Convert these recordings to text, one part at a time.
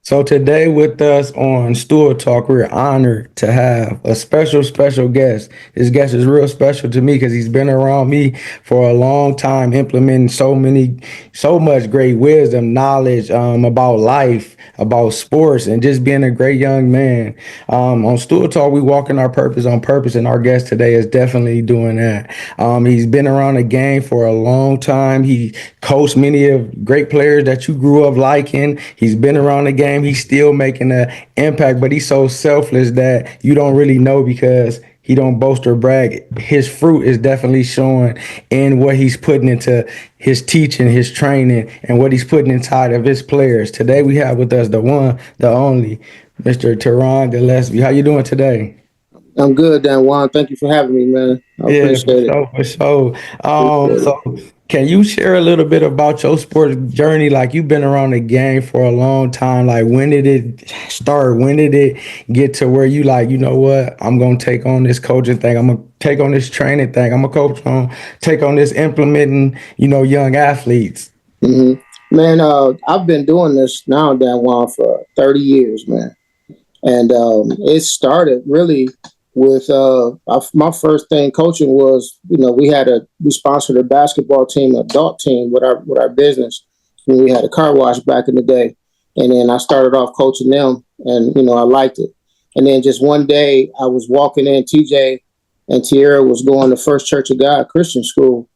So today with us on Stool Talk, we're honored to have a special guest. This guest is real special to me because he's been around me for a long time, implementing so much great wisdom, knowledge about life, about sports, and just being a great young man. On Stool Talk, we walk in our purpose on purpose, and our guest today is definitely doing that. He's been around the game for a long time. He coached many of great players that you grew up liking. He's been around the game. He's still making an impact, but he's so selfless that you don't really know because he don't boast or brag. His fruit is definitely showing in what he's putting into his teaching, his training, and what he's putting inside of his players. Today we have with us the one, the only, Mr. Terron Gillespie. How you doing today? I'm good, Dan Juan. Thank you for having me, man. I Yeah, for appreciate it. sure, for sure. Appreciate it. So can you share a little bit about your sports journey? Like you've been around the game for a long time. Like when did it start? When did it get to where you like, you know what? I'm gonna take on this coaching thing. I'm gonna take on this training thing. I'm a coach on take on this implementing, young athletes. hmm Man, I've been doing this now, Dan Juan, for 30 years, man. And it started really with my first thing coaching was, we sponsored a basketball team, adult team with our business. When we had a car wash back in the day. And then I started off coaching them and, I liked it. And then just one day I was walking in, TJ and Tierra was going to First Church of God Christian School.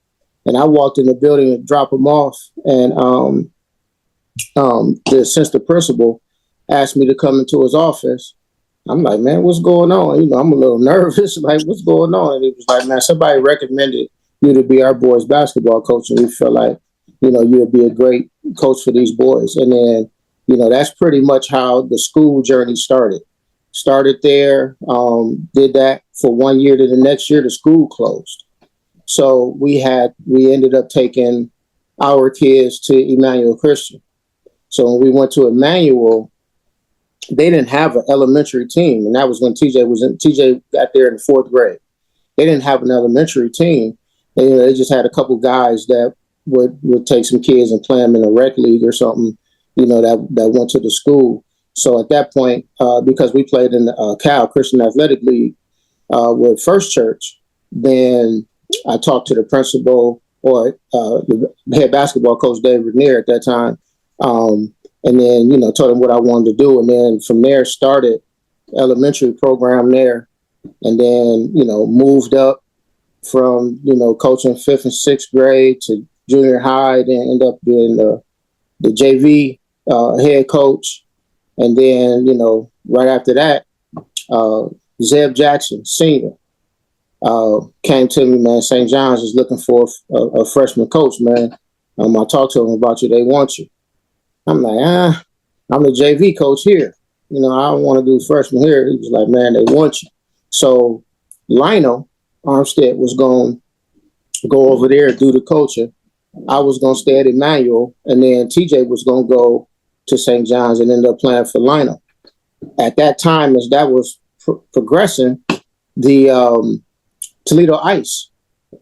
And I walked in the building and dropped them off. And the assistant principal asked me to come into his office. I'm like, man, what's going on? I'm a little nervous. Like, what's going on? And he was like, man, somebody recommended you to be our boys basketball coach. And we feel like, you would be a great coach for these boys. And then, that's pretty much how the school journey started. Started there, did that for 1 year. To the next year, the school closed. So we ended up taking our kids to Emmanuel Christian. So when we went to Emmanuel, they didn't have an elementary team, and that was when TJ got there in the fourth grade. They didn't have an elementary team. They just had a couple guys that would take some kids and play them in a rec league or something, that went to the school. So at that point, because we played in the Cal Christian Athletic League with First Church, then I talked to the principal or the head basketball coach, Dave Renier, at that time. And then, told him what I wanted to do. And then from there started elementary program there. And then, moved up from, coaching fifth and sixth grade to junior high, then ended up being the JV head coach. And then, right after that, Zeb Jackson, senior, came to me, man. St. John's is looking for a freshman coach, man. I talked to him about you. They want you. I'm like, I'm the JV coach here. I don't want to do freshman here. He was like, man, they want you. So Lionel Armstead was going to go over there and do the coaching. I was going to stay at Emmanuel, and then TJ was going to go to St. John's and end up playing for Lionel. At that time, as that was progressing, the Toledo Ice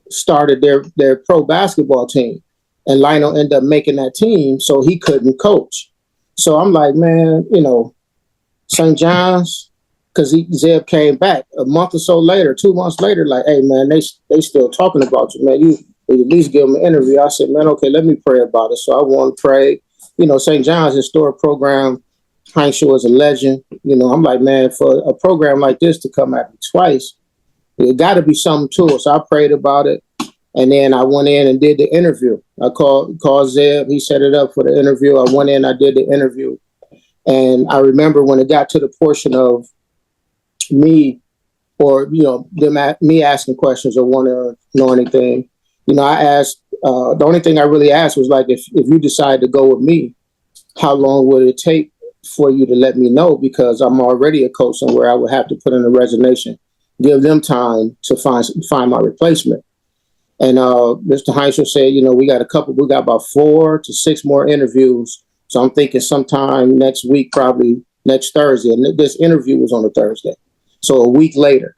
started their pro basketball team. And Lionel ended up making that team, so he couldn't coach. So I'm like, man, St. John's, because Zeb came back a month or so later, 2 months later, like, hey, man, they still talking about you, man. You at least give them an interview. I said, man, okay, let me pray about it. So I want to pray. St. John's historic program, Heinz is a legend. I'm like, man, for a program like this to come at me twice, it got to be something to it. So I prayed about it. And then I went in and did the interview. I called Zeb. He set it up for the interview. I went in, I did the interview. And I remember when it got to the portion of me or, me asking questions or want to know anything, I asked, the only thing I really asked was like, if you decide to go with me, how long would it take for you to let me know? Because I'm already a coach somewhere. I would have to put in a resignation, give them time to find my replacement. And Mr. Heinz said, we got about 4 to 6 more interviews. So I'm thinking sometime next week, probably next Thursday. And this interview was on a Thursday. So a week later,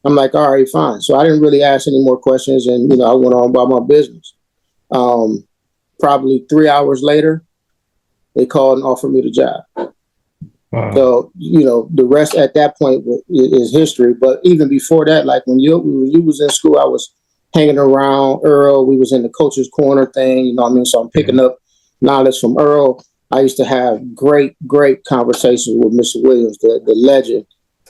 I'm like, all right, fine. So I didn't really ask any more questions. And, I went on about my business. Probably 3 hours later, they called and offered me the job. Wow. So, the rest at that point is history. But even before that, like when you was in school, I was hanging around Earl. We was in the coach's corner thing, you know what I mean? So I'm Yeah. picking up knowledge from Earl. I used to have great conversations with Mr. Williams, the legend.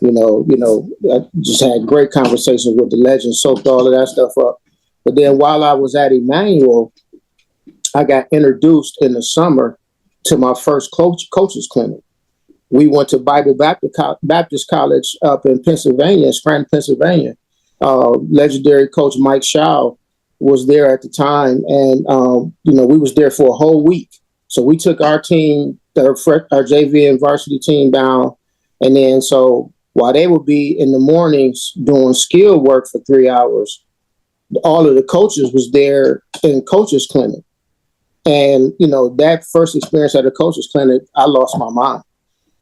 I just had great conversations with the legend, soaked all of that stuff up. But then while I was at Emmanuel, I got introduced in the summer to my first coaches clinic. We went to Bible Baptist College up in Pennsylvania, Scranton, Pennsylvania. Legendary coach Mike Shaw was there at the time, and we was there for a whole week. So we took our team, our JV and varsity team down, and then so while they would be in the mornings doing skill work for 3 hours, all of the coaches was there in coaches clinic. And that first experience at a coaches clinic, I lost my mind.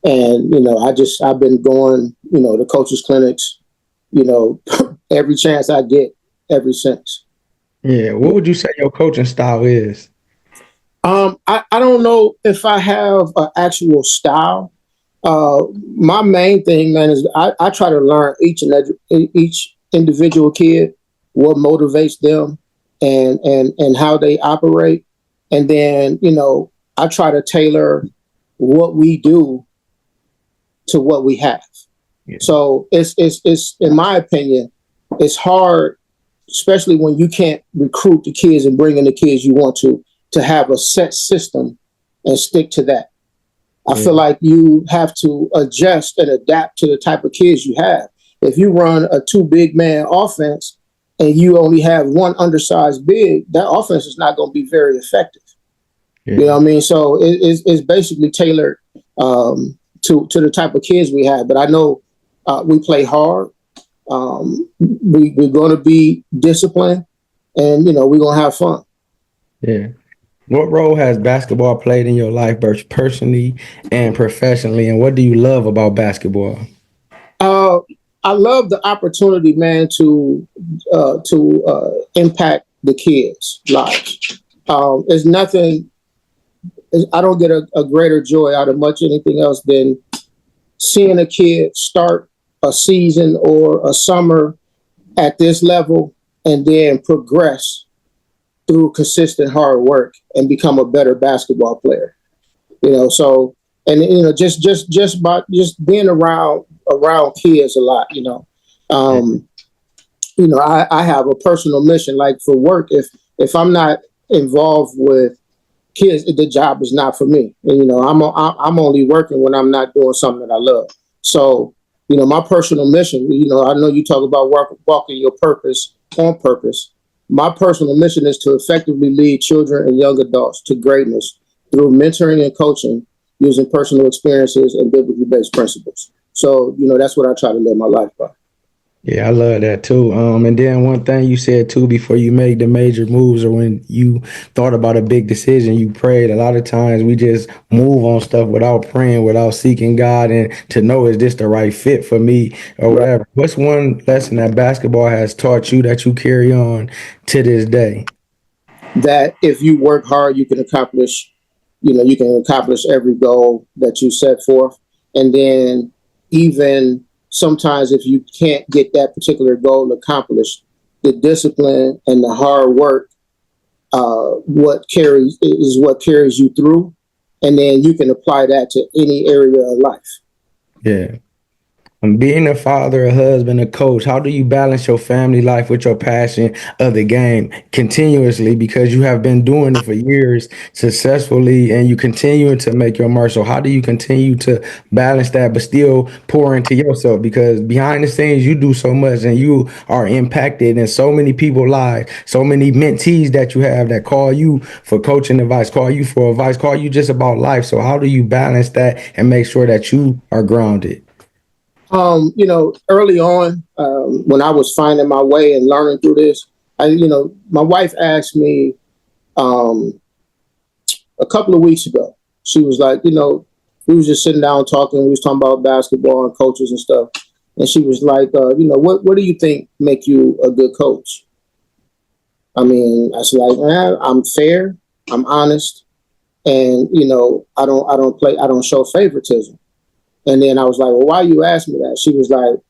And I've been going to coaches clinics, every chance I get ever since. Yeah. What would you say your coaching style is? I don't know if I have an actual style. My main thing, man, is I try to learn each individual kid, what motivates them, and how they operate, and then I try to tailor what we do to what we have. Yeah. So it's in my opinion, it's hard, especially when you can't recruit the kids and bring in the kids you want to have a set system and stick to that. I Yeah. feel like you have to adjust and adapt to the type of kids you have. If you run a two big man offense and you only have one undersized big, that offense is not going to be very effective. Yeah. You know what I mean? So it's basically tailored to the type of kids we have. But I know we play hard. We're going to be disciplined, and we're going to have fun. Yeah. What role has basketball played in your life, both personally and professionally? And what do you love about basketball? Uh, I love the opportunity, man, to impact the kids' lives. There's nothing. I don't get a greater joy out of much anything else than seeing a kid start a season or a summer at this level and then progress through consistent hard work and become a better basketball player. So and just being around kids a lot. Um, I have a personal mission. Like for work, if I'm not involved with kids, the job is not for me. And, I'm only working when I'm not doing something that I love. So, my personal mission, I know you talk about walking your purpose on purpose. My personal mission is to effectively lead children and young adults to greatness through mentoring and coaching using personal experiences and biblically based principles. So, that's what I try to live my life by. Yeah, I love that too. And then one thing you said too before you made the major moves or when you thought about a big decision, you prayed. A lot of times we just move on stuff without praying, without seeking God and to know is this the right fit for me or Right. whatever. What's one lesson that basketball has taught you that you carry on to this day? That if you work hard, you can accomplish every goal that you set forth. And then even sometimes if you can't get that particular goal accomplished, the discipline and the hard work, what carries you through. And then you can apply that to any area of life. Yeah. Being a father, a husband, a coach, how do you balance your family life with your passion of the game continuously? Because you have been doing it for years successfully and you continue to make your mark. So how do you continue to balance that but still pour into yourself? Because behind the scenes, you do so much and you are impacted in so many people's lives, so many mentees that you have that call you for coaching advice, call you for advice, call you just about life. So how do you balance that and make sure that you are grounded? Early on, when I was finding my way and learning through this, my wife asked me um, a couple of weeks ago. She was like, we was just sitting down talking. We was talking about basketball and coaches and stuff. And she was like, what do you think make you a good coach? I mean, I was like, man, I'm fair, I'm honest, and I don't show favoritism. And then I was like, well, why you asked me that? She was like,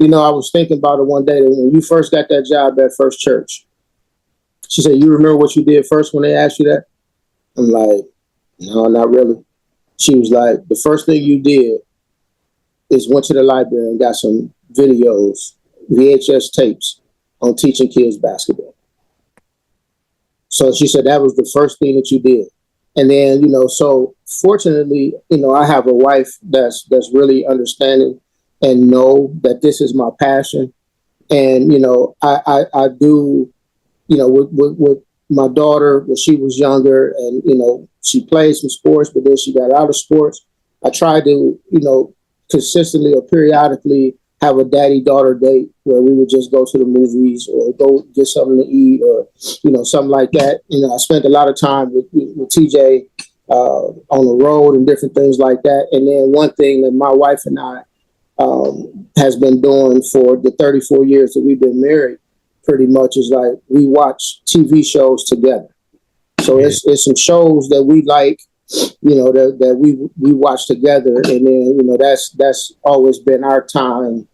I was thinking about it one day that when you first got that job at First Church. She said, you remember what you did first when they asked you that? I'm like, no, not really. She was like, the first thing you did is went to the library and got some videos, VHS tapes on teaching kids basketball. So she said that was the first thing that you did. And then, so fortunately, I have a wife that's really understanding and know that this is my passion. And, I do, with my daughter when she was younger, and, she played some sports, but then she got out of sports. I tried to, consistently or periodically have a daddy-daughter date where we would just go to the movies or go get something to eat or, something like that. I spent a lot of time with TJ on the road and different things like that. And then one thing that my wife and I has been doing for the 34 years that we've been married pretty much is like we watch TV shows together. So it's some shows that we like, that we watch together, and then that's always been our time,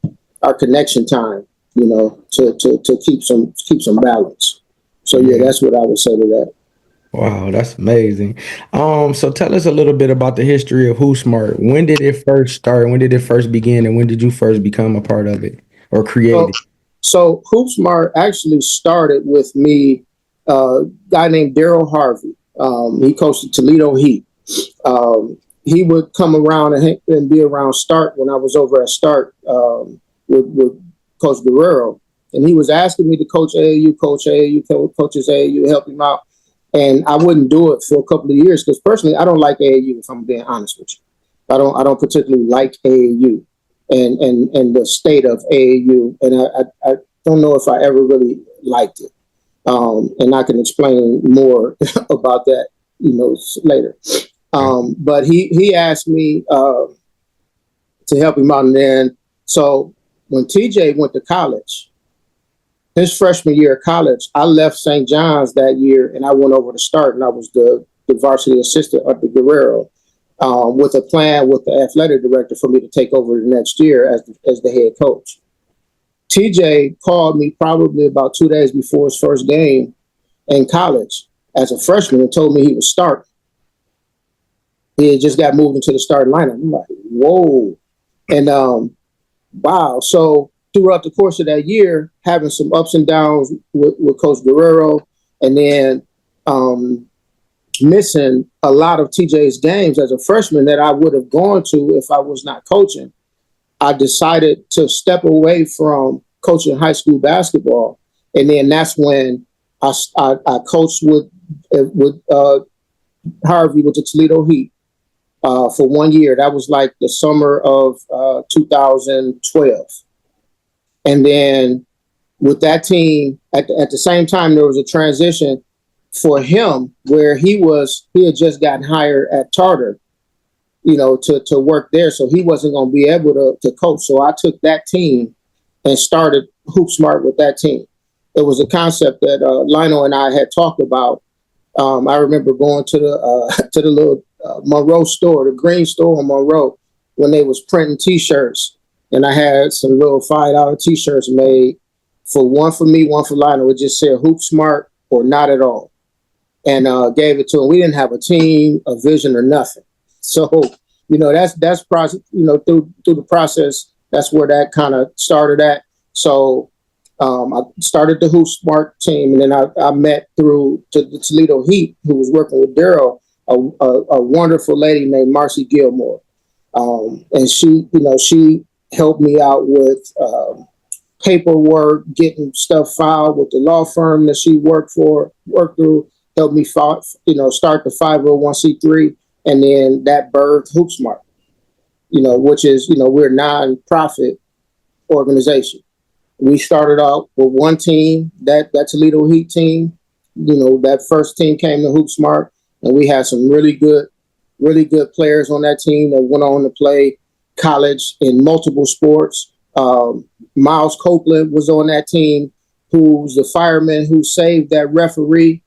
our connection time, to keep some balance. So yeah, that's what I would say to that. Wow, that's amazing. So tell us a little bit about the history of Who Smart. When did it first start? When did it first begin? And when did you first become a part of it or create So, it? so Hoop Smart actually started with me, a guy named Daryl Harvey. He coached the Toledo Heat. He would come around and be around Start when I was over at Start with Coach Guerrero. And he was asking me to coach AAU, coaches AAU, help him out. And I wouldn't do it for a couple of years because personally, I don't like AAU, if I'm being honest with you. I don't particularly like AAU and the state of AAU. And I don't know if I ever really liked it. And I can explain more about that, later. But he asked me to help him out. And then, so when TJ went to college, his freshman year of college, I left St. John's that year and I went over to Start, and I was the varsity assistant under Guerrero with a plan with the athletic director for me to take over the next year as the head coach. TJ called me probably about 2 days before his first game in college as a freshman and told me he was starting. He had just got moved into the starting lineup. I'm like, whoa. And wow. So throughout the course of that year, having some ups and downs with Coach Guerrero, and then missing a lot of TJ's games as a freshman that I would have gone to if I was not coaching, I decided to step away from coaching high school basketball. And then that's when I coached with Harvey with the Toledo Heat for 1 year. That was like the summer of 2012. And then with that team, at the same time, there was a transition for him where he had just gotten hired at Tartar, to work there. So he wasn't going to be able to coach. So I took that team and started Hoop Smart with that team. It was a concept that Lionel and I had talked about. I remember going to the little Monroe store, the green store on Monroe, when they was printing T-shirts. And I had some little $5 T-shirts made one for me, one for Lionel. It just said Hoop Smart or not at all. And gave it to him. We didn't have a team, a vision, or nothing. So, that's process, through the process, that's where that kind of started at. So I started the Hoop Smart team, and then I met through the Toledo Heat, who was working with Daryl, a wonderful lady named Marcy Gilmore. And she helped me out with paperwork, getting stuff filed with the law firm that she worked through, helped me start the 501c3, and then that birthed Hoop Smart, which is, we're a non-profit organization. We started out with one team, that Toledo Heat team. That first team came to Hoop Smart, and we had some really good players on that team that went on to play college in multiple sports. Miles Copeland was on that team, who's the fireman who saved that referee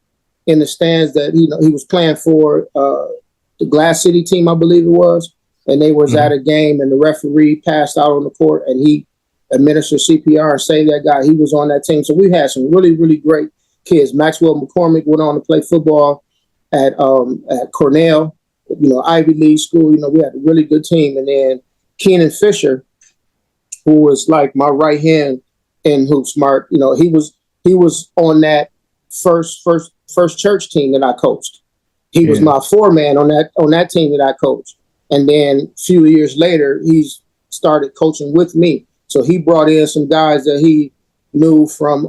in the stands that he was playing for the Glass City team, I believe it was. and they was at a game, and the referee passed out on the court, and he administered CPR and saved that guy. He was on that team. So we had some really, really great kids. Maxwell McCormick went on to play football at Cornell, Ivy League school. We had a really good team. And then Keenan Fisher, who was like my right hand in Hoop Smart, he was on that first church team that I coached. He was my foreman on that team that I coached. And then a few years later, he's started coaching with me. So he brought in some guys that he knew from,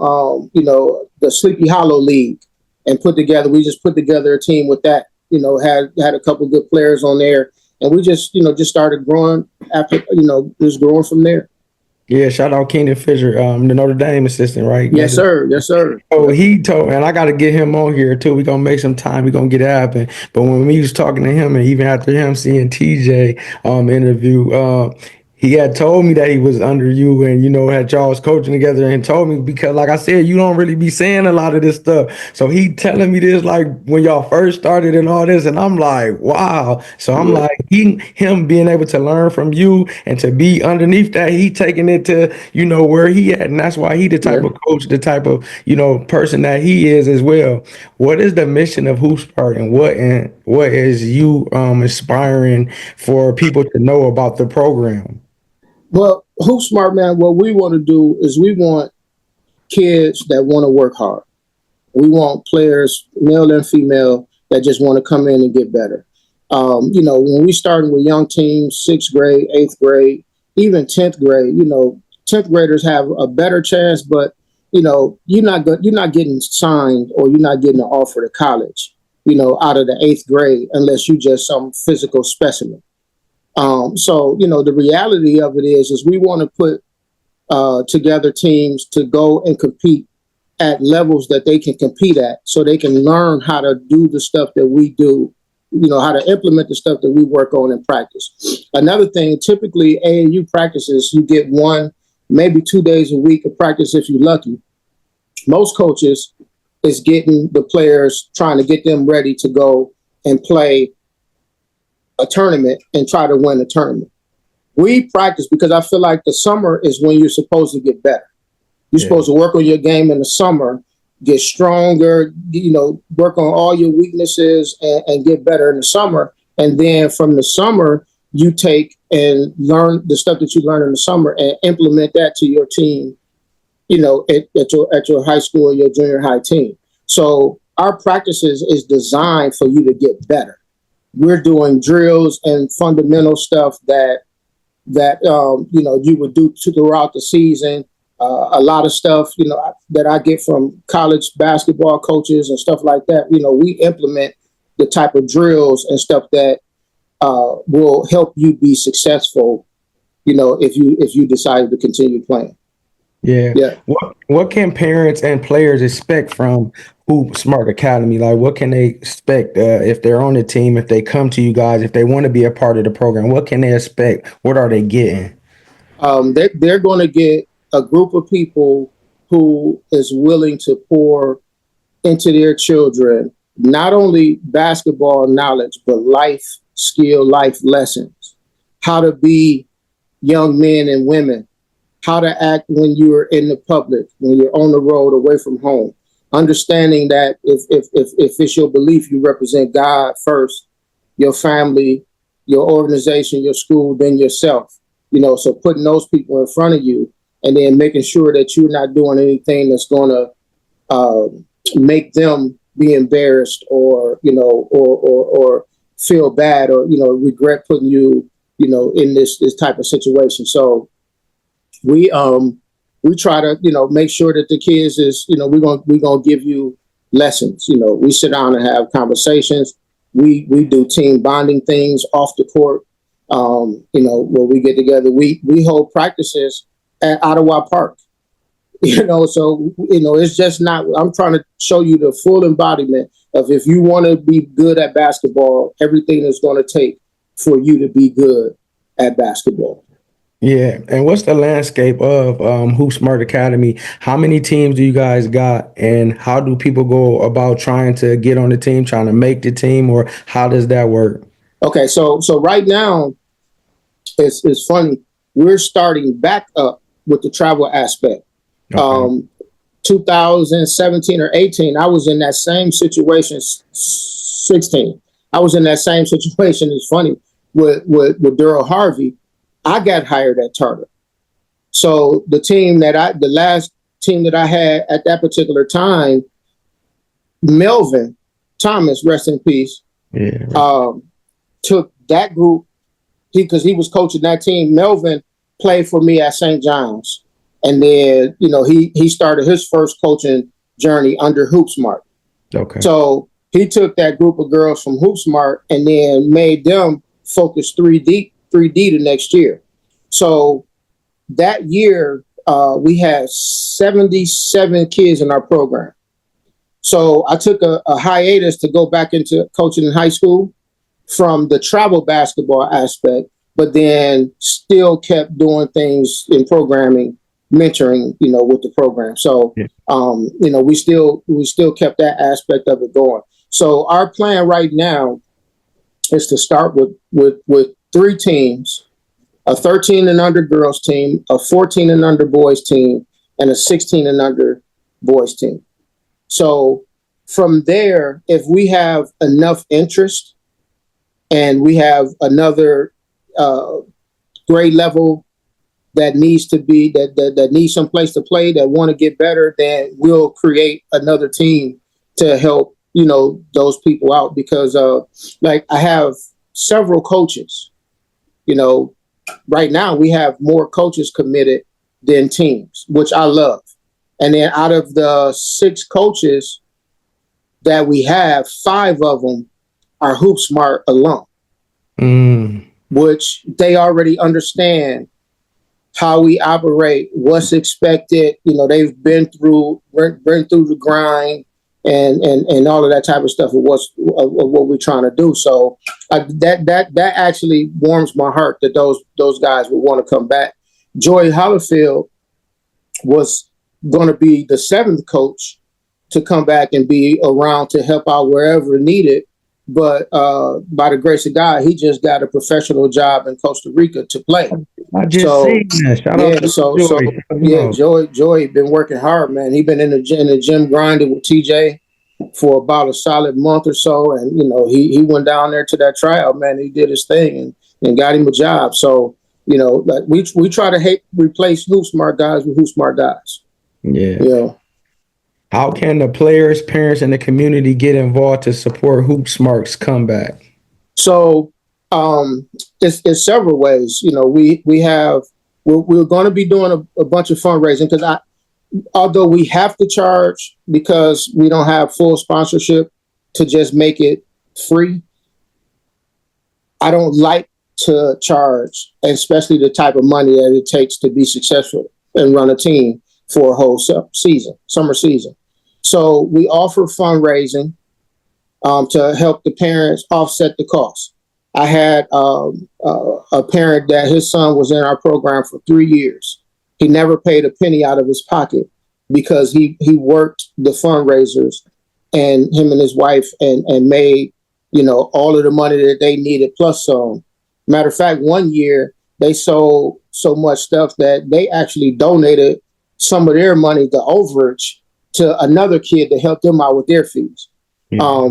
the Sleepy Hollow League, and we just put together a team with that. Had a couple of good players on there, and we just started growing after, just growing from there. Yeah, shout out Keenan Fisher, the Notre Dame assistant, right? Yes, sir. Yes, sir. Oh, he told me, and I got to get him on here too. We're going to make some time. We're going to get it happen. But when we was talking to him, and even after him seeing TJ interview, he had told me that he was under you and, had y'all was coaching together, and told me, because like I said, you don't really be saying a lot of this stuff. So he telling me this like when y'all first started and all this, and I'm like, wow. So I'm like, him being able to learn from you and to be underneath that, he taking it to, where he at. And that's why he the type of coach, the type of, person that he is as well. What is the mission of Hoop Smart, and what is you inspiring for people to know about the program? Well, Hoop Smart, man, what we want to do is we want kids that want to work hard. We want players, male and female, that just want to come in and get better. When we started with young teams, 6th grade, 8th grade, even 10th grade, 10th graders have a better chance, but you're not getting signed, or you're not getting an offer to college, out of the 8th grade, unless you just some physical specimen. So the reality of it is we want to put together teams to go and compete at levels that they can compete at, so they can learn how to do the stuff that we do, how to implement the stuff that we work on in practice. Another thing, typically AAU practices, you get 1, maybe 2 days a week of practice if you're lucky. Most coaches is getting the players, trying to get them ready to go and play a tournament and try to win a tournament. We practice because I feel like the summer is when you're supposed to get better. You're supposed to work on your game in the summer, get stronger, work on all your weaknesses and get better in the summer. And then from the summer, you take and learn the stuff that you learn in the summer and implement that to your team, at your high school or your junior high team. So our practices is designed for you to get better. We're doing drills and fundamental stuff that you would do throughout the season. A lot of stuff, that I get from college basketball coaches and stuff like that. We implement the type of drills and stuff that will help you be successful, if you decide to continue playing. Yeah. What can parents and players expect from Hoop Smart Academy? Like, what can they expect if they're on the team, if they come to you guys, if they want to be a part of the program? What can they expect? What are they getting? They're going to get a group of people who is willing to pour into their children not only basketball knowledge, but life skill, life lessons, how to be young men and women, how to act when you're in the public, when you're on the road away from home, understanding that if it's your belief, you represent God first, your family, your organization, your school, then yourself. So putting those people in front of you, and then making sure that you're not doing anything that's going to make them be embarrassed, or or feel bad, or regret putting you in this type of situation. So we try to make sure that the kids is we're gonna give you lessons. We sit down and have conversations. We do team bonding things off the court. Where we get together, we hold practices at Ottawa Park. So it's just not. I'm trying to show you the full embodiment of, if you want to be good at basketball, everything is going to take for you to be good at basketball. Yeah. And what's the landscape of Hoop Smart Academy? How many teams do you guys got? And how do people go about trying to get on the team, trying to make the team, or how does that work? Okay, so right now it's funny. We're starting back up with the travel aspect. Okay. 2017 or 18, I was in that same situation. 16, I was in that same situation. It's funny with Daryl Harvey. I got hired at Tartar. So the last team that I had at that particular time, Melvin Thomas, rest in peace, Yeah. took that group because he was coaching that team. Melvin played for me at St. John's, and then he started his first coaching journey under Hoopsmart. Okay. So he took that group of girls from Hoopsmart and then made them focus 3D the next year. So that year we had 77 kids in our program. So I took a hiatus to go back into coaching in high school from the travel basketball aspect, but then still kept doing things in programming, mentoring, with the program. So, Yeah. we still kept that aspect of it going. So our plan right now is to start with 3 teams: a 13 and under girls team, a 14 and under boys team, and a 16 and under boys team. So from there, if we have enough interest and we have another grade level that needs to be that needs some place to play, that want to get better, then we'll create another team to help those people out. Because like I have several coaches. Right now we have more coaches committed than teams, which I love. And then out of the 6 coaches that we have, 5 of them are Hoopsmart alum, which they already understand how we operate, what's expected. They've been through the grind and all of that type of stuff of what we're trying to do. So that actually warms my heart that those guys would want to come back. Joy Hollifield was going to be the 7th coach to come back and be around to help out wherever needed. But by the grace of God, he just got a professional job in Costa Rica to play. I just seen that. Shout out to Joy. Joy been working hard, man. He been in the gym grinding with TJ for about a solid month or so, and he went down there to that tryout, man. He did his thing and got him a job. So like we try to replace Hoopsmart guys with Hoopsmart guys. Yeah. How can the players, parents, and the community get involved to support Hoopsmart's comeback? So it's several ways. We're going to be doing a bunch of fundraising, because although we have to charge because we don't have full sponsorship to just make it free, I don't like to charge, especially the type of money that it takes to be successful and run a team for a whole summer season. So we offer fundraising to help the parents offset the cost. I had a parent that his son was in our program for 3 years. He never paid a penny out of his pocket because he worked the fundraisers, and him and his wife and made all of the money that they needed plus some. Matter of fact, one year they sold so much stuff that they actually donated some of their money, the overage, to another kid to help them out with their fees. Yeah.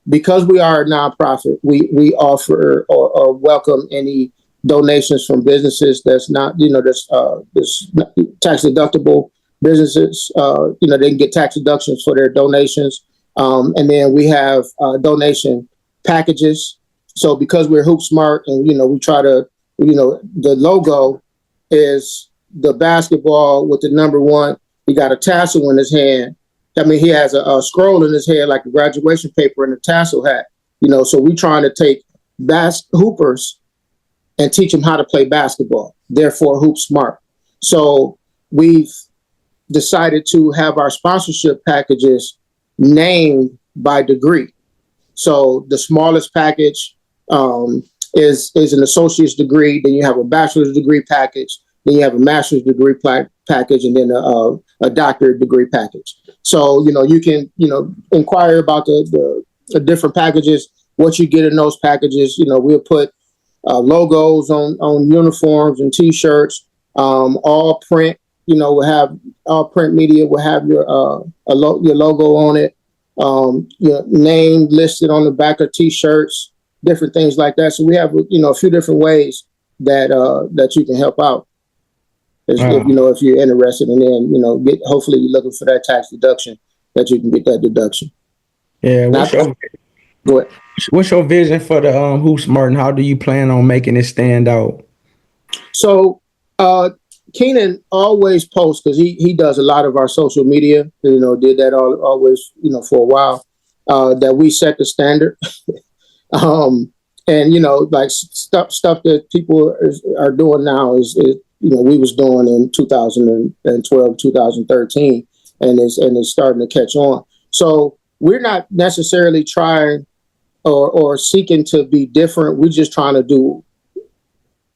Because we are a nonprofit, we offer or welcome any donations from businesses that's not, that's tax deductible businesses. They can get tax deductions for their donations. And then we have donation packages. So because we're Hoopsmart, and we try to, the logo is the basketball with the number 1. He got a tassel in his hand. I mean, he has a scroll in his head like a graduation paper and a tassel hat. So we're trying to take hoopers and teach them how to play basketball. Therefore, Hoopsmart. So we've decided to have our sponsorship packages named by degree. So the smallest package is an associate's degree. Then you have a bachelor's degree package. Then you have a master's degree package, and then a doctorate degree package. So, you can, inquire about the different packages, what you get in those packages. We'll put logos on uniforms and T-shirts, all print. Will have all print media will have your your logo on it, your name listed on the back of T-shirts, different things like that. So we have a few different ways that you can help out. If you're interested, and then hopefully you're looking for that tax deduction, that you can get that deduction. Yeah, Go ahead. what's your vision for the Hoop Smart, and how do you plan on making it stand out? So Keenan always posts, because he does a lot of our social media. Did that always for a while. That we set the standard, and like stuff that people are doing now is we was doing in 2012, 2013, and it's starting to catch on. So we're not necessarily trying or seeking to be different. We're just trying to do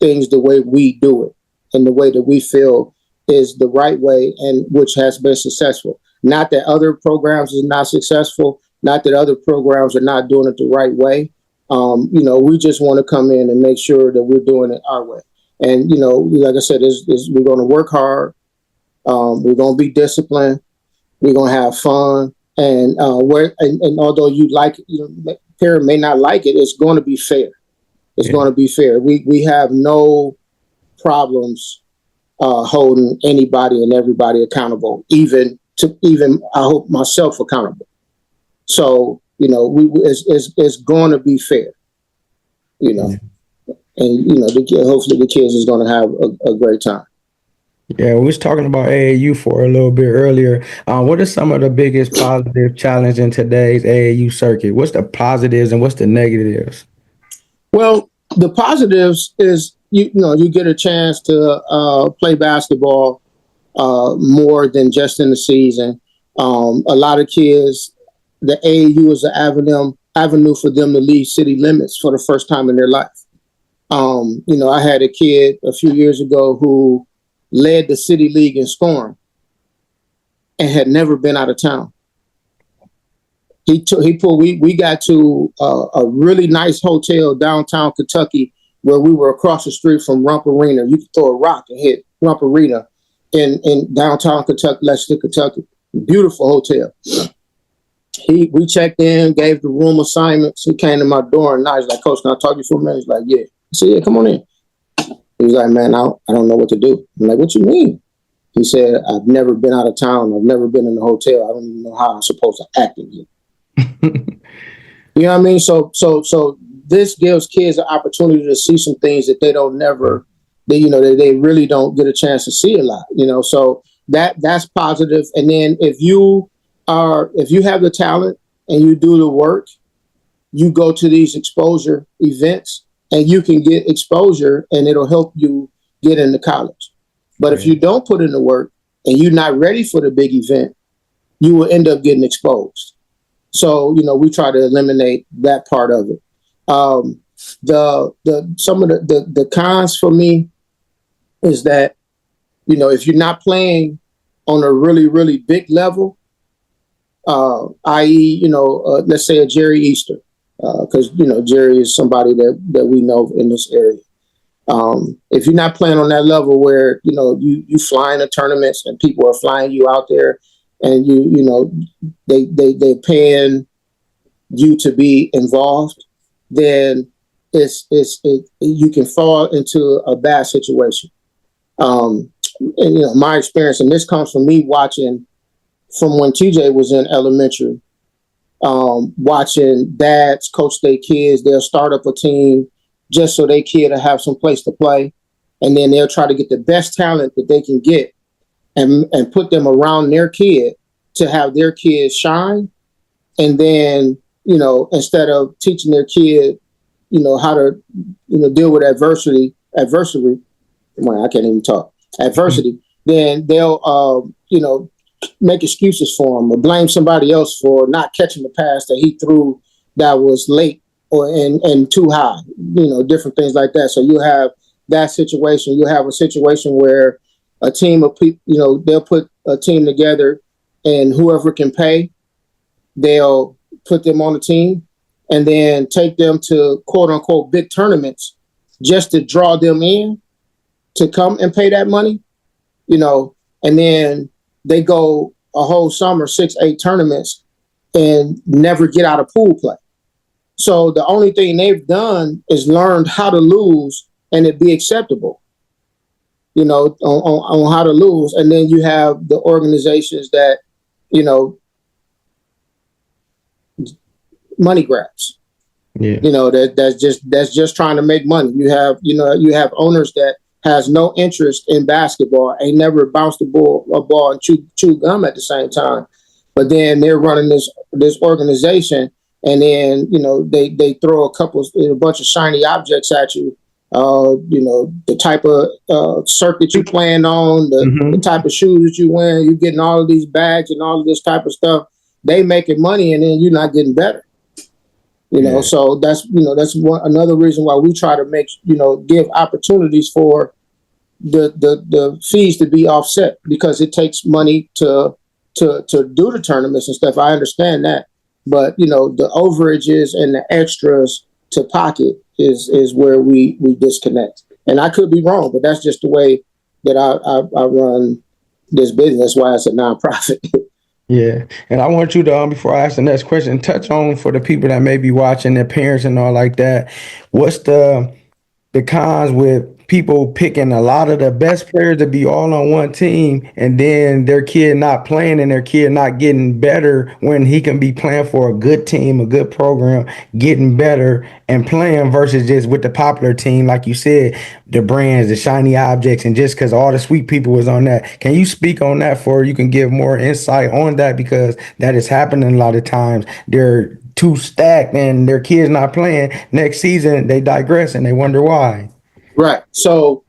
things the way we do it, and the way that we feel is the right way, and which has been successful. Not that other programs is not successful, not that other programs are not doing it the right way. We just want to come in and make sure that we're doing it our way. And, like I said, we're going to work hard. We're going to be disciplined. We're going to have fun. And although parent may not like it, it's going to be fair. It's going to be fair. We have no problems holding anybody and everybody accountable, even I hope myself accountable. So it's going to be fair. And hopefully the kids is going to have a great time. Yeah, we was talking about AAU for a little bit earlier. What are some of the biggest positive challenge in today's AAU circuit? What's the positives and what's the negatives? Well, the positives is you get a chance to play basketball more than just in the season. A lot of kids, the AAU is an avenue for them to leave city limits for the first time in their life. I had a kid a few years ago who led the city league in scoring and had never been out of town. We got to a really nice hotel downtown Kentucky, where we were across the street from Rump Arena. You could throw a rock and hit Rump Arena in downtown Kentucky, Lexington, Kentucky. Beautiful hotel. We checked in, gave the room assignments. He came to my door, and I was like, "Coach, can I talk to you for a minute?" He's like, "Yeah." I said, "Yeah, come on in." He was like, "Man, I don't know what to do." I'm like, "What you mean?" He said, "I've never been out of town. I've never been in a hotel. I don't even know how I'm supposed to act in here." You know what I mean? So this gives kids an opportunity to see some things that they they really don't get a chance to see a lot. So that's positive. And then if you have the talent and you do the work, you go to these exposure events and you can get exposure, and it'll help you get into college. But if you don't put in the work and you're not ready for the big event, you will end up getting exposed. So, we try to eliminate that part of it. Some of the cons for me is that, if you're not playing on a really, really big level, i.e., let's say a Jerry Easter, because, Jerry is somebody that we know in this area. If you're not playing on that level where, you fly into tournaments and people are flying you out there, and they're paying you to be involved, then you can fall into a bad situation. And my experience, and this comes from me watching from when TJ was in elementary, watching dads coach their kids. They'll start up a team just so their kid will have some place to play, and then they'll try to get the best talent that they can get, and put them around their kid to have their kid shine. And then, instead of teaching their kid, how to, deal with adversity, well, I can't even talk, adversity, then they'll, make excuses for him or blame somebody else for not catching the pass that he threw that was late and too high, different things like that. So you have that situation. You have a situation where a team of people, they'll put a team together, and whoever can pay, they'll put them on the team and then take them to quote unquote big tournaments just to draw them in to come and pay that money, and then they go a whole summer, 6, 8 tournaments and never get out of pool play. So the only thing they've done is learned how to lose and it be acceptable, on how to lose. And then you have the organizations that, money grabs. Yeah. That's just trying to make money. You have owners that has no interest in basketball, ain't never bounced a ball and chew gum at the same time. But then they're running this organization, and then they throw a bunch of shiny objects at you. The type of circuit you plan on, the type of shoes that you wear, you getting all of these bags and all of this type of stuff. They making money, and then you're not getting better. So that's another reason why we try to give opportunities for the fees to be offset, because it takes money to do the tournaments and stuff. I understand that, but the overages and the extras to pocket is where we disconnect. And I could be wrong, but that's just the way that I run this business. That's why it's a nonprofit. Yeah. And I want you to, before I ask the next question, touch on, for the people that may be watching, their parents and all like that, what's the cons with people picking a lot of the best players to be all on one team, and then their kid not playing and their kid not getting better when he can be playing for a good team, a good program, getting better and playing, versus just with the popular team, like you said, the brands, the shiny objects, and just because all the sweet people was on that. Can you speak on that, for you can give more insight on that, because that is happening a lot of times. They're too stacked and their kids not playing. Next season they digress and they wonder why. Right. So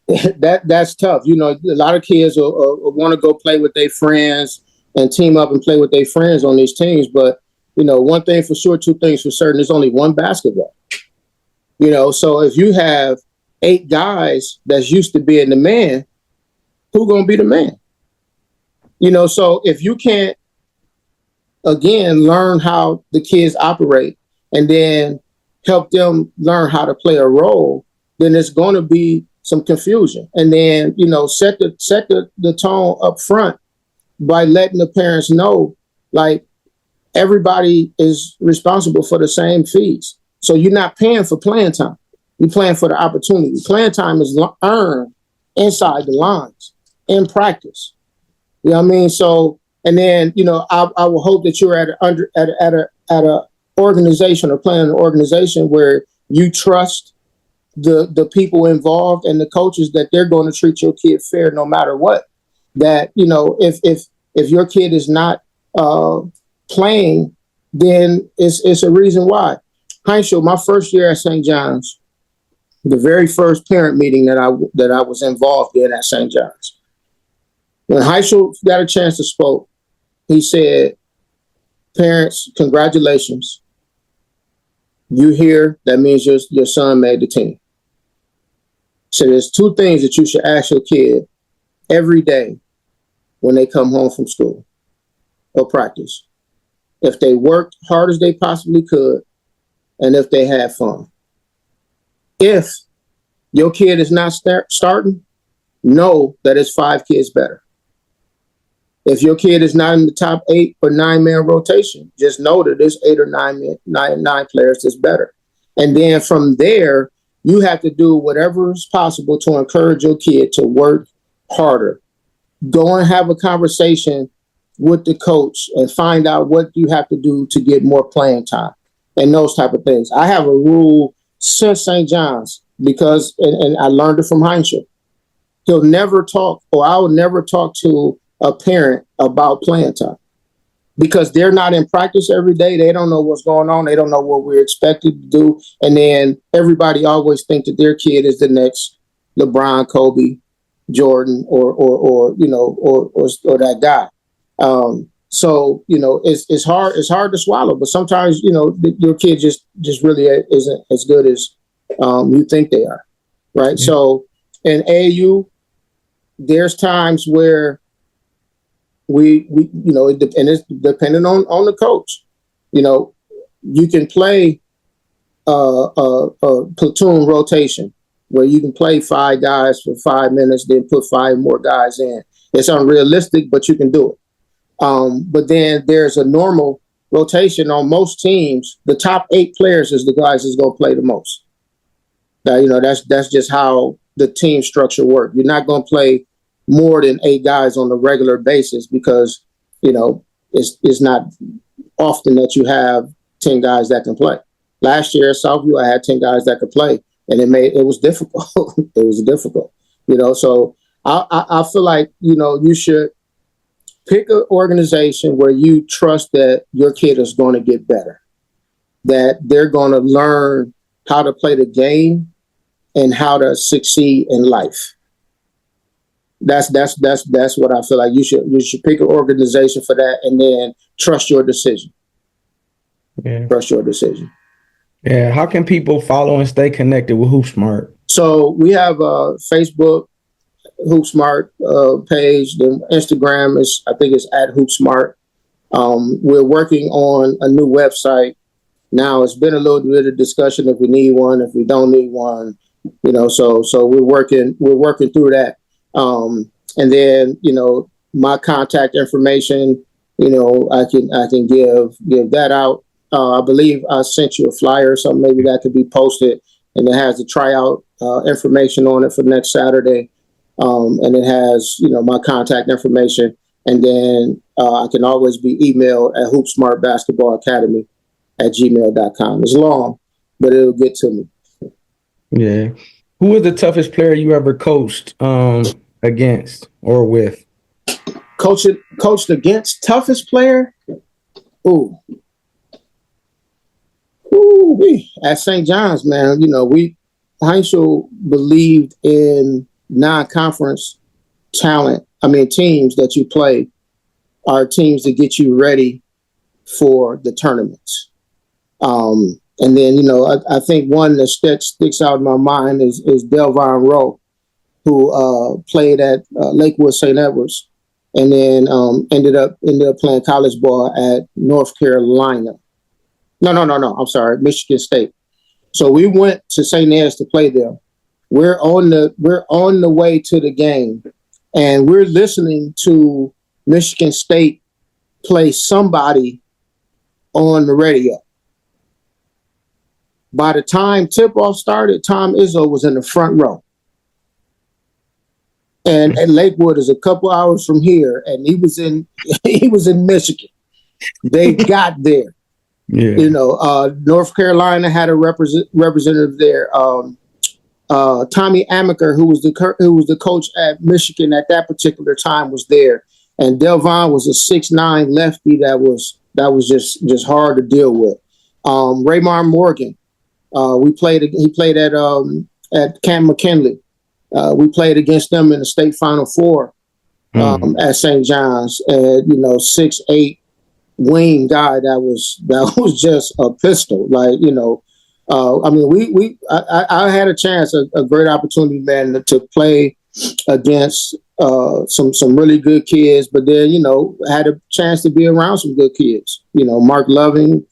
that's tough. A lot of kids will want to go play with their friends and team up and play with their friends on these teams. But, one thing for sure, two things for certain, there's only one basketball. So if you have 8 guys that's used to being the man, who going to be the man? So if you can't, again, learn how the kids operate and then help them learn how to play a role, then there's going to be some confusion. And then, set the tone up front by letting the parents know, like, everybody is responsible for the same fees. So you're not paying for playing time. You're playing for the opportunity. Playing time is earned inside the lines in practice. You know what I mean? So, and then, I will hope that you're at a organization or playing an organization where you trust the people involved and the coaches, that they're going to treat your kid fair no matter what. That, if your kid is not playing, then it's a reason why. Heinzel, my first year at St. John's, the very first parent meeting that I was involved in at St. John's, when Heinzel got a chance to spoke, he said, "Parents, congratulations. You here, that means your son made the team." So there's 2 things that you should ask your kid every day when they come home from school or practice. If they worked hard as they possibly could, and if they had fun. If your kid is not starting, know that it's 5 kids better. If your kid is not in the top 8 or 9 man rotation, just know that there's 8 or 9 players that's better. And then from there, you have to do whatever is possible to encourage your kid to work harder. Go and have a conversation with the coach and find out what you have to do to get more playing time and those type of things. I have a rule since St. John's, because, and I learned it from Heinzel. He'll never talk, or I will never talk to a parent about playing time, because they're not in practice every day. They don't know what's going on. They don't know what we're expected to do. And then everybody always thinks that their kid is the next LeBron, Kobe, Jordan, or that guy. So, it's hard. It's hard to swallow, but sometimes, your kid just really isn't as good as you think they are. Right. Mm-hmm. So in AAU, there's times where we and it's depending on the coach. You can play platoon rotation where you can play 5 guys for 5 minutes, then put 5 more guys in. It's unrealistic, but you can do it. But then there's a normal rotation on most teams. The top 8 players is the guys that's going to play the most. That's just how the team structure works. You're not going to play more than 8 guys on a regular basis because, it's not often that you have 10 guys that can play. Last year at Southview, I had 10 guys that could play, and it was difficult. It was difficult, So I feel like, you should pick an organization where you trust that your kid is going to get better, that they're going to learn how to play the game and how to succeed in life. That's what I feel like. You should pick an organization for that, and then trust your decision. Yeah. Trust your decision. Yeah. How can people follow and stay connected with Hoop Smart? So we have a Facebook Hoop Smart page. Then Instagram I think it's at Hoop Smart. We're working on a new website now. It's been a little bit of discussion if we need one, if we don't need one, So we're working through that. And then my contact information, I can give that out. I believe I sent you a flyer or something. Maybe that could be posted, and it has the tryout information on it for next Saturday. And it has, my contact information. And then I can always be emailed at hoopsmartbasketballacademy@gmail.com. It's long, but it'll get to me. Yeah. Who was the toughest player you ever coached against or with? Coached against? Toughest player? At St. John's, man, Heinzel believed in non-conference teams that you play are teams that get you ready for the tournaments. And then, I think one that sticks out in my mind is Delvon Rowe, who played at Lakewood St. Edwards, and then ended up playing college ball at North Carolina. No. I'm sorry, Michigan State. So we went to St. Ed's to play them. We're on the way to the game, and we're listening to Michigan State play somebody on the radio. By the time tip-off started, Tom Izzo was in the front row. And Lakewood is a couple hours from here, and he was in Michigan. They got there. Yeah. North Carolina had a representative there. Tommy Amaker, who was the coach at Michigan at that particular time, was there, and Delvon was a 6'9" lefty that was just hard to deal with. Raymar Morgan, he played at Camp McKinley. We played against them in the state Final Four at St. John's, and 6'8" wing guy that was just a pistol, I had a chance, a great opportunity, man, to play against some really good kids, but then had a chance to be around some good kids. Mark Loving,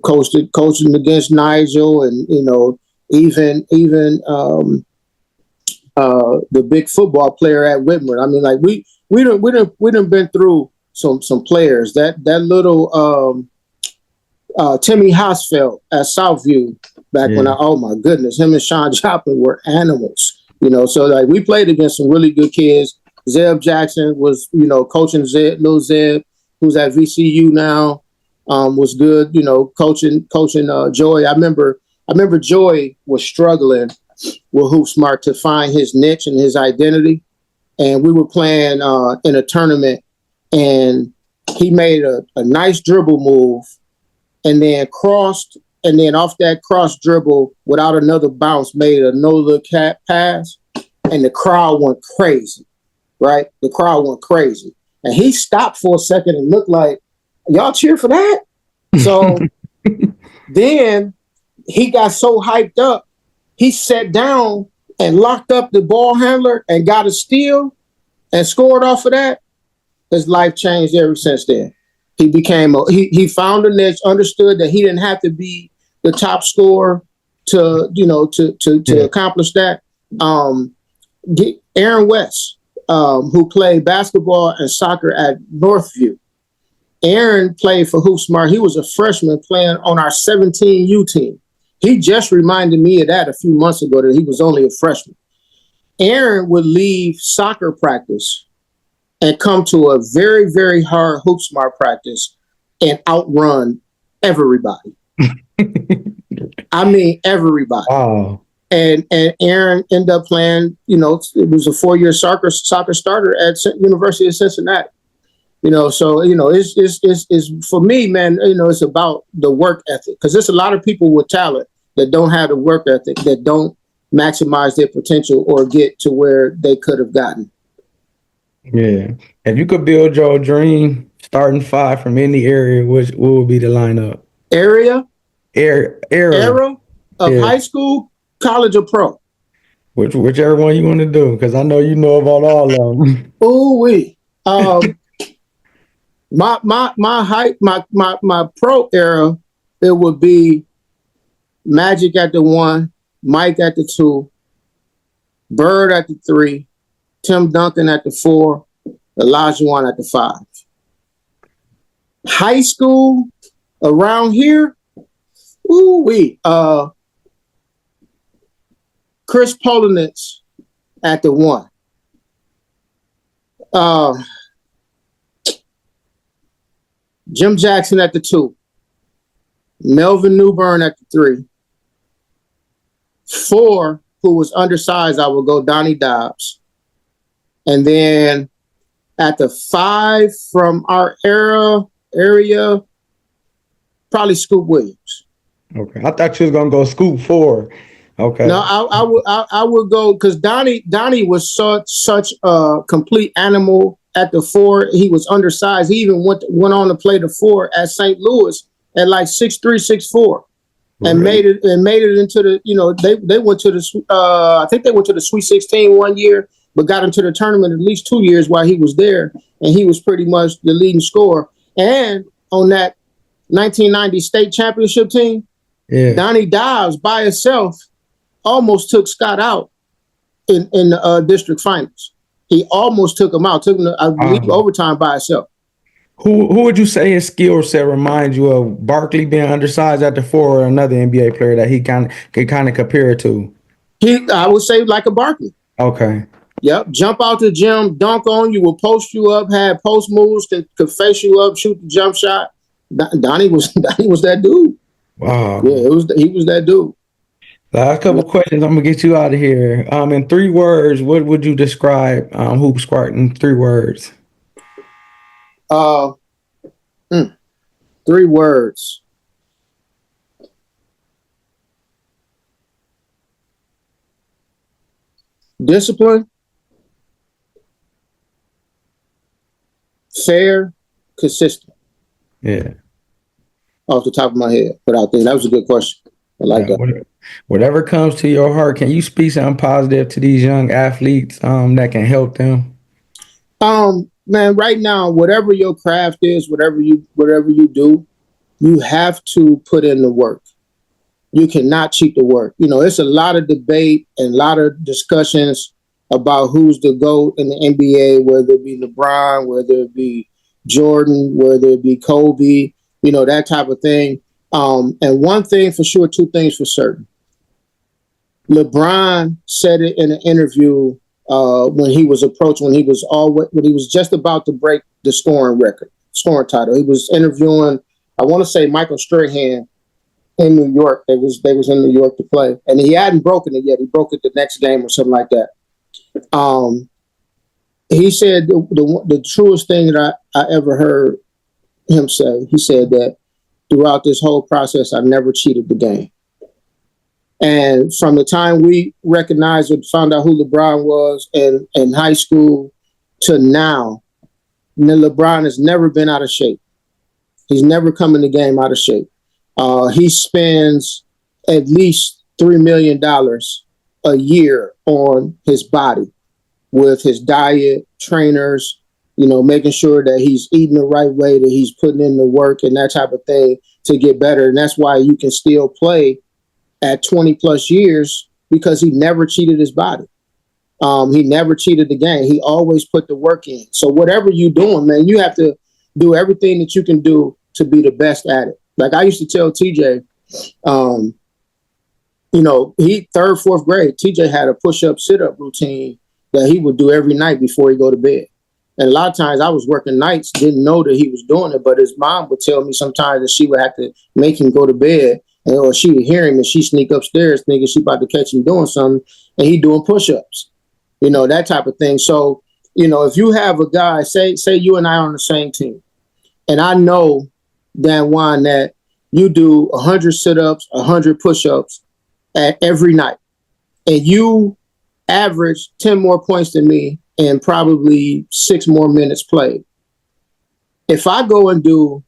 coaching against Nigel, and even the big football player at Whitmer. We done been through some players. That little Timmy Hosfeld at Southview back when oh my goodness, him and Sean Joplin were animals. So we played against some really good kids. Zeb Jackson was coaching Lil Zeb, who's at VCU now. Was good, coaching Joy. I remember Joy was struggling with Hoop Smart to find his niche and his identity. And we were playing in a tournament, and he made a nice dribble move and then crossed, and then off that cross dribble without another bounce made a no-look pass, and the crowd went crazy, right? The crowd went crazy. And he stopped for a second and looked like, y'all cheer for that? So then he got so hyped up, he sat down and locked up the ball handler and got a steal and scored off of that. His life changed ever since then. He became he found a niche, understood that he didn't have to be the top scorer to accomplish that. Aaron West, who played basketball and soccer at Northview. Aaron played for Hoop Smart. He was a freshman playing on our 17U team. He just reminded me of that a few months ago, that he was only a freshman. Aaron would leave soccer practice and come to a very, very hard Hoop Smart practice and outrun everybody. I mean, everybody. Wow. And Aaron ended up playing, it was a 4-year soccer starter at University of Cincinnati. So it's for me, man. It's about the work ethic, because there's a lot of people with talent that don't have the work ethic, that don't maximize their potential or get to where they could have gotten. Yeah. If you could build your dream starting five from any area, what would be the lineup? Era of Yeah. high school, college, or pro? Whichever one you want to do, because I know you know about all of them. Ooh-wee. My pro era, it would be Magic at the 1, Mike at the 2, Bird at the 3, Tim Duncan at the 4, Olajuwon at the 5. High school around here, Chris Polinitz at the 1. Jim Jackson at the 2. Melvin Newbern at the 3. 4, who was undersized, I would go Donnie Dobbs. And then at the 5 from our area, probably Scoop Williams. Okay. I thought you was gonna go Scoop 4. Okay. No, I would go, because Donnie was such a complete animal at the 4. He was undersized. He even went on to play the 4 at St. Louis at like 6'3", 6'4", and made it into the, they went to the I think they went to the Sweet 16 one year, but got into the tournament at least 2 years while he was there, and he was pretty much the leading scorer. And on that 1990 state championship team, Donnie Dobbs by himself almost took Scott out in the district finals. He almost took him out, I believe, overtime by himself. Who would you say his skill set reminds you of? Barkley being undersized at the 4, or another NBA player that he could kind of compare it to? I would say like a Barkley. Okay. Yep. Jump out the gym, dunk on you, will post you up, had post moves, could face you up, shoot the jump shot. Donnie was that dude. Wow. Yeah, he was that dude. Last couple questions. I'm gonna get you out of here. In 3 words, what would you describe Hoop Smart in 3 words? 3 words. Discipline, fair, consistent. Yeah. Off the top of my head, but I think that was a good question. I like that. Whatever comes to your heart, can you speak something positive to these young athletes that can help them? Man, right now, whatever your craft is, whatever you do, you have to put in the work. You cannot cheat the work. It's a lot of debate and a lot of discussions about who's the GOAT in the NBA, whether it be LeBron, whether it be Jordan, whether it be Kobe, that type of thing. And one thing for sure, 2 things for certain. LeBron said it in an interview when he was approached, when he was just about to break the scoring title. He was interviewing, I want to say, Michael Strahan in New York. They was in New York to play, and he hadn't broken it yet. He broke it the next game or something like that. He said the truest thing that I ever heard him say. He said that throughout this whole process, I never cheated the game. And from the time we recognized and found out who LeBron was in high school to now, LeBron has never been out of shape. He's never come in the game out of shape. He spends at least $3 million a year on his body, with his diet, trainers, making sure that he's eating the right way, that he's putting in the work and that type of thing to get better. And that's why you can still play at 20 plus years, because he never cheated his body. He never cheated the game. He always put the work in. So whatever you're doing, man, you have to do everything that you can do to be the best at it. Like I used to tell TJ, he third, fourth grade, TJ had a push-up, sit-up routine that he would do every night before he go to bed. And a lot of times I was working nights, didn't know that he was doing it, but his mom would tell me sometimes that she would have to make him go to bed, or she would hear him and she sneak upstairs thinking she about to catch him doing something, and he doing push-ups, that type of thing. So, if you have a guy, say you and I are on the same team, and I know, Dan Juan, that you do 100 sit-ups, 100 push-ups every night, and you average 10 more points than me and probably 6 more minutes played. If I go and do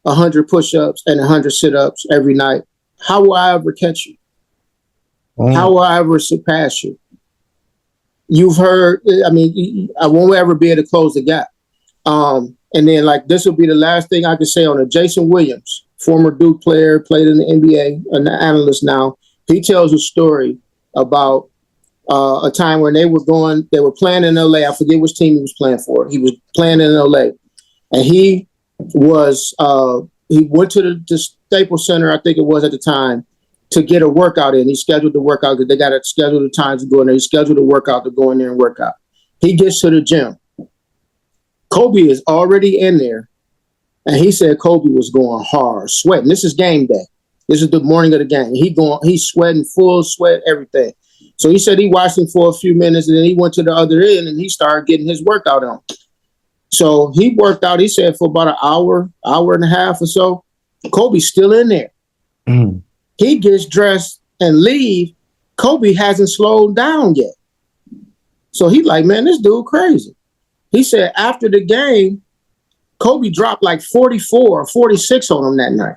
100 push-ups and 100 sit-ups every night, how will I ever catch you? How will I ever surpass you? You've heard, I won't ever be able to close the gap. And then, this will be the last thing I can say on it. Jason Williams, former Duke player, played in the NBA, an analyst now. He tells a story about a time when they were playing in LA. I forget which team he was playing for. He was playing in LA, and he went to the Staples Center, I think it was at the time, to get a workout in. He scheduled the workout because they got to schedule the times to go in there. He scheduled a workout to go in there and work out. He gets to the gym. Kobe is already in there, and he said Kobe was going hard, sweating. This is game day. This is the morning of the game. He's sweating, full sweat, everything. So he said he watched him for a few minutes, and then he went to the other end, and he started getting his workout on. So he worked out, he said, for about an hour and a half or so. Kobe's still in there. Mm. He gets dressed and leave. Kobe hasn't slowed down yet. So he like, man, this dude crazy. He said after the game, Kobe dropped like 44 or 46 on him that night.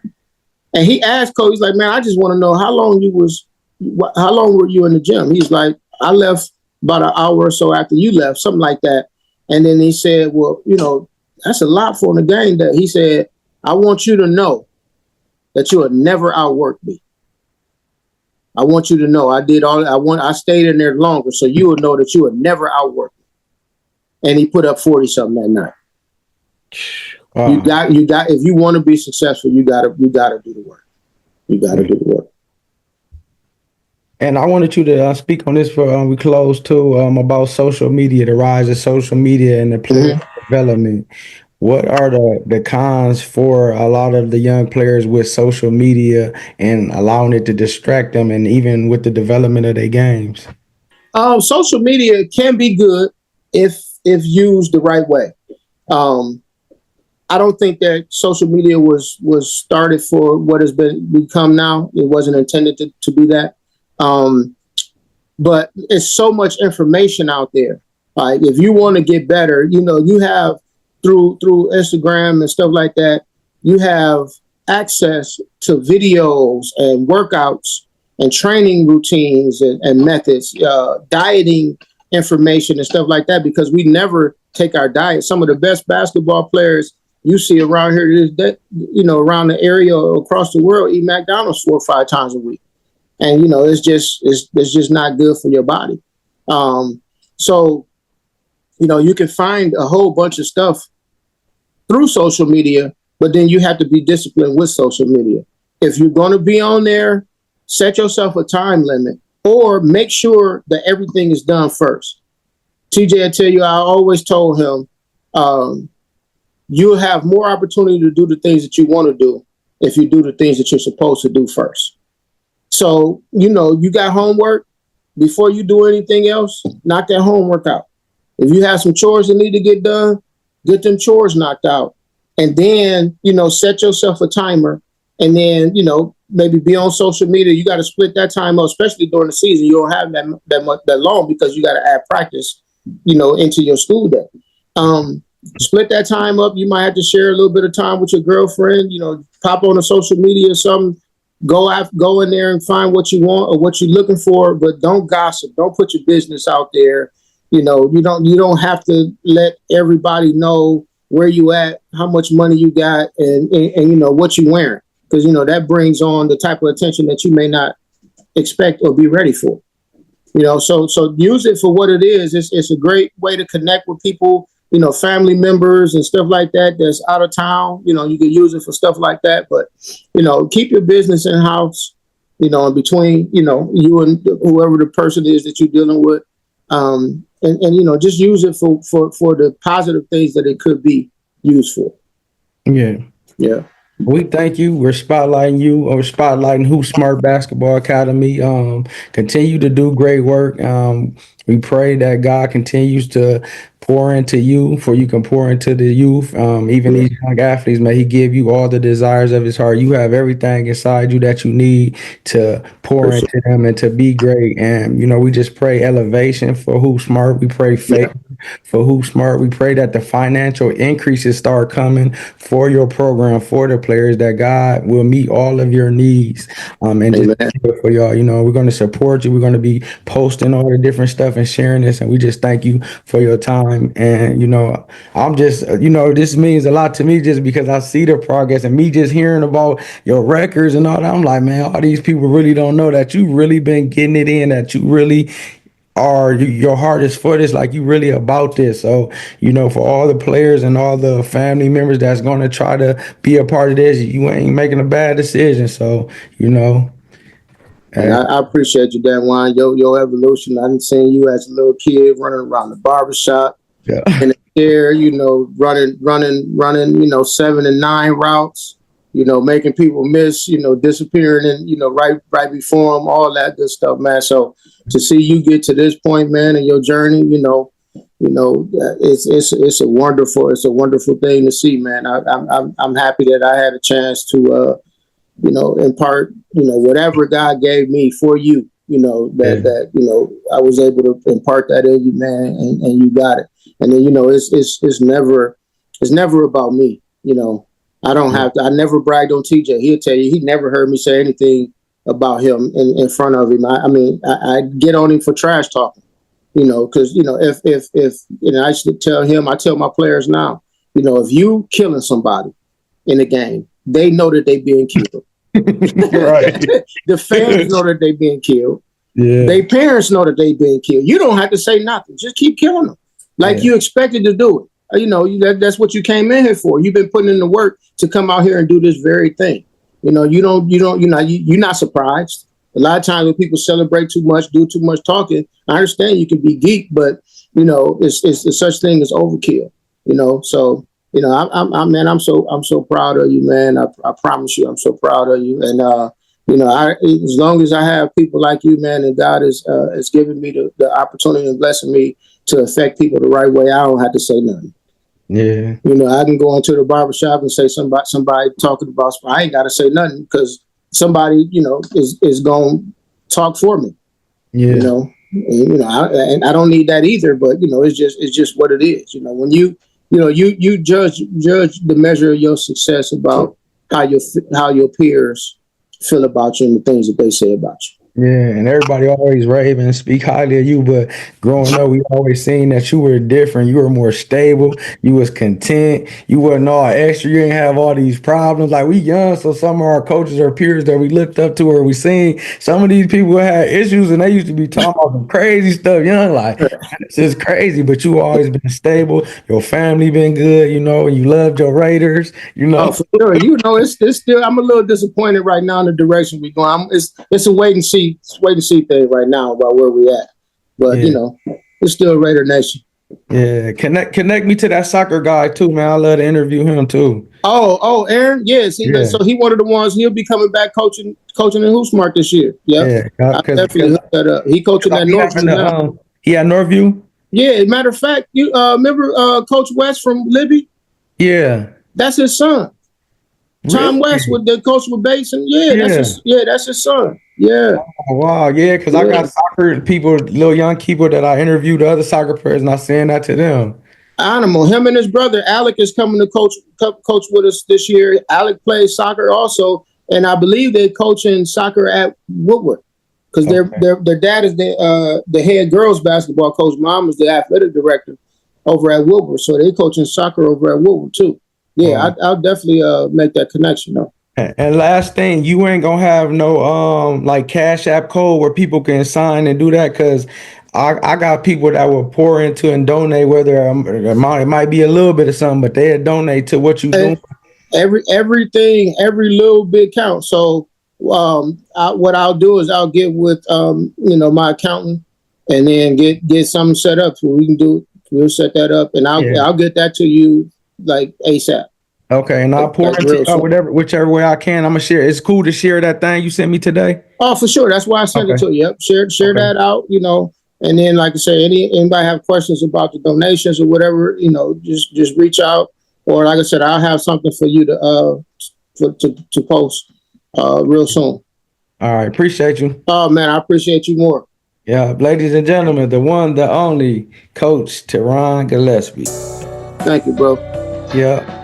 And he asked Kobe, he's like, man, I just want to know how long were you in the gym? He's like, I left about an hour or so after you left, something like that. And then he said, well, that's a lot for the game day. He said, I want you to know that you would never outwork me. I want you to know I stayed in there longer, so you would know that you would never outwork me. And he put up 40 something that night. Wow. You got if you want to be successful, you gotta do the work. You gotta do the work. And I wanted you to speak on this for we close too, about social media, the rise of social media and the player development. What are the cons for a lot of the young players with social media and allowing it to distract them, and even with the development of their games? Social media can be good if used the right way. I don't think that social media was started for what has become now. It wasn't intended to be that. But it's so much information out there. Like if you want to get better, you have through Instagram and stuff like that, you have access to videos and workouts and training routines and methods, dieting information and stuff like that, because we never take our diet. Some of the best basketball players you see around here, around the area or across the world, eat McDonald's 4 or 5 times a week. And, it's just not good for your body. So, you can find a whole bunch of stuff through social media, but then you have to be disciplined with social media. If you're going to be on there, set yourself a time limit, or make sure that everything is done first. TJ, I tell you, I always told him, you'll have more opportunity to do the things that you want to do if you do the things that you're supposed to do first. So, you got homework. Before you do anything else, knock that homework out. If you have some chores that need to get done, get them chores knocked out. And then, set yourself a timer. And then, maybe be on social media. You got to split that time up, especially during the season. You don't have that long because you got to add practice, into your school day. Split that time up. You might have to share a little bit of time with your girlfriend, pop on the social media or something. Go in there and find what you want or what you're looking for, but don't gossip. Don't put your business out there. You don't have to let everybody know where you at, how much money you got, and you know what you wearing, because you know that brings on the type of attention that you may not expect or be ready for. You know, so use it for what it is. It's a great way to connect with people, you know, family members and stuff like that that's out of town. You know, you can use it for stuff like that. But, you know, keep your business in house, you know, in between, you know, you and whoever the person is that you're dealing with. And you know, just use it for the positive things that it could be used for. Yeah. Yeah. We thank you. We're spotlighting you, or spotlighting Who Smart Basketball Academy. Continue to do great work. We pray that God continues to pour into you, for you can pour into the youth. Even Yeah. these young athletes, may He give you all the desires of His heart. You have everything inside you that you need to pour Appreciate into them and to be great. And you know, we just pray elevation for Who Smart. We pray it. Yeah. faith for Who Smart. We pray that the financial increases start coming for your program, for the players, that God will meet all of your needs. And just Amen. for y'all, you know, we're going to support you. We're going to be posting all the different stuff and sharing this. And we just thank you for your time. And, you know, I'm just, you know, this means a lot to me just because I see the progress, and me just hearing about your records and all that. I'm like, man, all these people really don't know that you really been getting it in, that you really are, your heart is for this, like you really about this. So, you know, for all the players and all the family members that's going to try to be a part of this, you ain't making a bad decision. So, you know, And I appreciate you, Dan Wine. Your evolution. I didn't see you as a little kid running around the barbershop yeah. in the chair, you know, running, you know, 7 and 9 routes, you know, making people miss, you know, disappearing and, you know, right before them, all that good stuff, man. So to see you get to this point, man, in your journey, it's a wonderful thing to see, man. I'm happy that I had a chance to you know, impart, you know, whatever God gave me for you, you know, Yeah. you know, I was able to impart that in you, man, and you got it. And then, you know, it's never about me. You know, I never bragged on TJ. He'll tell you, he never heard me say anything about him in front of him. I get on him for trash talking, you know, because, you know, if, you know, I used to tell him, I tell my players now, you know, if you killing somebody in a game, they know that they being killed. Right. The fans know that they being killed. Yeah. Their parents know that they being killed. You don't have to say nothing. Just keep killing them like you expected to do it. You know, that's what you came in here for. You've been putting in the work to come out here and do this very thing. You know, you're not surprised. A lot of times when people celebrate too much, do too much talking, I understand you can be geek, but you know, it's such thing as overkill. You know, so you know, I'm so proud of you, man. I promise you, I'm so proud of you. And you know, as long as I have people like you, man, and God is giving me the opportunity and blessing me to affect people the right way, I don't have to say nothing. Yeah. You know, I can go into the barbershop and say somebody talking about. I ain't got to say nothing because somebody, you know, is going to talk for me. Yeah. You know, and, you know, I don't need that either. But you know, it's just what it is. You know, when you judge the measure of your success about how your peers feel about you and the things that they say about you. Yeah, and everybody always rave and speak highly of you, but growing up, we always seen that you were different. You were more stable. You was content. You wasn't all extra. You didn't have all these problems. Like, we young, so some of our coaches or peers that we looked up to or we seen, some of these people had issues and they used to be talking about some crazy stuff young. Like, this is crazy, but you always been stable. Your family been good, you know, and you loved your Raiders, you know. Oh, for sure. You know, it's still. I'm a little disappointed right now in the direction we're going. It's a wait and see thing right now about where we at. But Yeah. you know, it's still Raider Nation. Yeah, connect me to that soccer guy too, man. I love to interview him too. Oh, Aaron. Yes. Yeah. So he one of the ones. He'll be coming back coaching in Who Smart this year. Yep. Yeah, I because definitely hook that up. He coaching at Northview now. he at Northview. Yeah. Matter of fact, you remember Coach West from Libby? Yeah. That's his son. Tom Really? West with the coach with Basin. Yeah, that's his son. Yeah. Oh, wow. Yeah, because I got soccer people, little young people that I interviewed, the other soccer players, and I saying that to them. Animal. Him and his brother Alec is coming to coach with us this year. Alec plays soccer also, and I believe they're coaching soccer at Woodward because their dad is the head girls basketball coach. Mom is the athletic director. over at Wilbur. So they coaching soccer over at Wilbur too. Yeah, I'll definitely make that connection though. And last thing, you ain't gonna have no like Cash App code where people can sign and do that, because I got people that will pour into and donate, whether it might be a little bit of something, but they'll donate to what you doing. Everything, every little bit counts. So what I'll do is I'll get with my accountant and then get something set up so we can do. We'll set that up and I'll get that to you like ASAP. Okay, and I'll pour into whichever way I can. I'm gonna share. It's cool to share that thing you sent me today. Oh, for sure. That's why I sent it to you. Yep. Share that out, and then like I say, anybody have questions about the donations or whatever, just reach out. Or like I said, I'll have something for you to post real soon. All right, appreciate you. Oh man, I appreciate you more. Yeah, ladies and gentlemen, the one, the only Coach Terron Gillespie. Thank you, bro. Yeah.